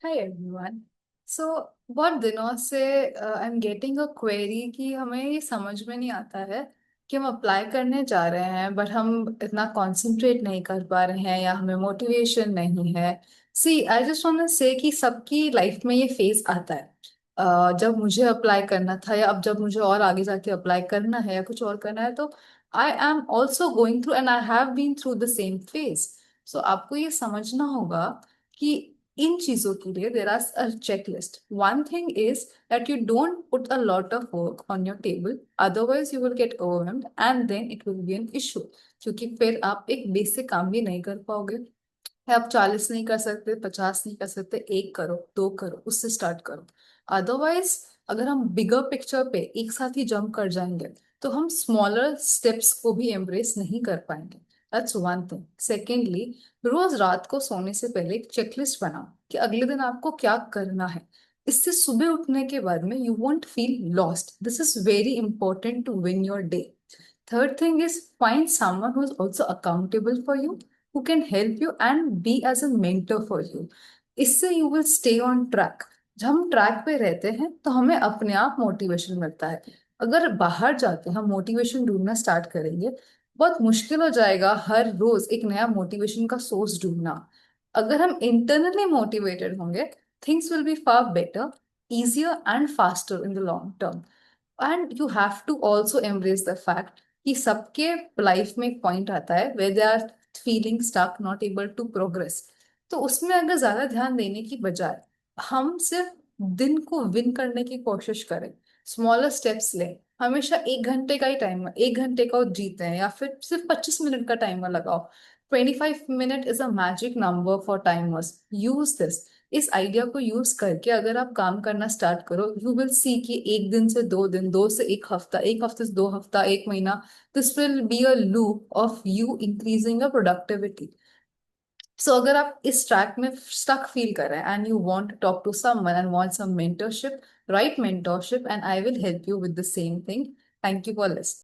Hi everyone. सो बहुत दिनों से I am getting a query कि हमें ये समझ में नहीं आता है कि हम अप्लाई करने जा रहे हैं बट हम इतना कंसंट्रेट नहीं कर पा रहे हैं या हमें मोटिवेशन नहीं है। सी आई जस्ट वांट टू से कि सबकी लाइफ में ये फेज आता है। जब मुझे अप्लाई करना था या अब जब मुझे और आगे जाके अप्लाई करना है या कुछ और करना है तो I am also going through and I have been through the same phase. So आपको ये समझना होगा कि इन चीजों के लिए there are a checklist. One thing is that you don't put a lot of work on your table, otherwise you will get overwhelmed and then it will be an issue. क्योंकि फिर आप एक बेसिक काम भी नहीं कर पाओगे। आप 40 नहीं कर सकते, 50 नहीं कर सकते, एक करो, दो करो, उससे स्टार्ट करो। अदरवाइज अगर हम बिगर पिक्चर पे एक साथ ही जंप कर जाएंगे तो हम स्मॉलर स्टेप्स को भी एम्ब्रेस नहीं कर पाएंगे। That's one thing. सेकेंडली, रोज रात को सोने से पहले एक चेकलिस्ट बनाओ कि अगले दिन आपको क्या करना है। इससे सुबह उठने के बाद में you won't feel lost. This is very important to win your day. Third thing is find someone who is also accountable for you, who can help you and be as a mentor for you. इससे you will stay on track। जब हम track पे रहते हैं तो हमें अपने आप मोटिवेशन मिलता है। अगर बाहर जाके हम मोटिवेशन ढूंढना स्टार्ट करेंगे, बहुत मुश्किल हो जाएगा हर रोज एक नया मोटिवेशन का सोर्स ढूंढना। अगर हम इंटरनली मोटिवेटेड होंगे, things will be far better, easier and faster in the long term. And you have to also embrace the fact कि सबके लाइफ में एक पॉइंट आता है where they are feeling stuck, not able to progress. तो उसमें अगर ज्यादा ध्यान देने की बजाय हम सिर्फ दिन को विन करने की कोशिश करें, स्मॉलर स्टेप्स लें। हमेशा 1 घंटे का ही टाइमर, 1 घंटे का जीते हैं या फिर सिर्फ 25 मिनट का टाइमर लगाओ। 25 minute is a magic number for timers. Use this. इस आइडिया को यूज करके अगर आप काम करना स्टार्ट करो, यू विल सी कि 1 दिन से 2 दिन, 2 से 1 हफ्ता, 1 हफ्ते से 2 हफ्ता, 1 महीना, this will be a loop of you increasing your productivity. So अगर आप इस ट्रैक में स्टक फील कर रहे हैं and you want to talk to someone and want some mentorship, right mentorship and I will help you with the same thing. Thank you for listening.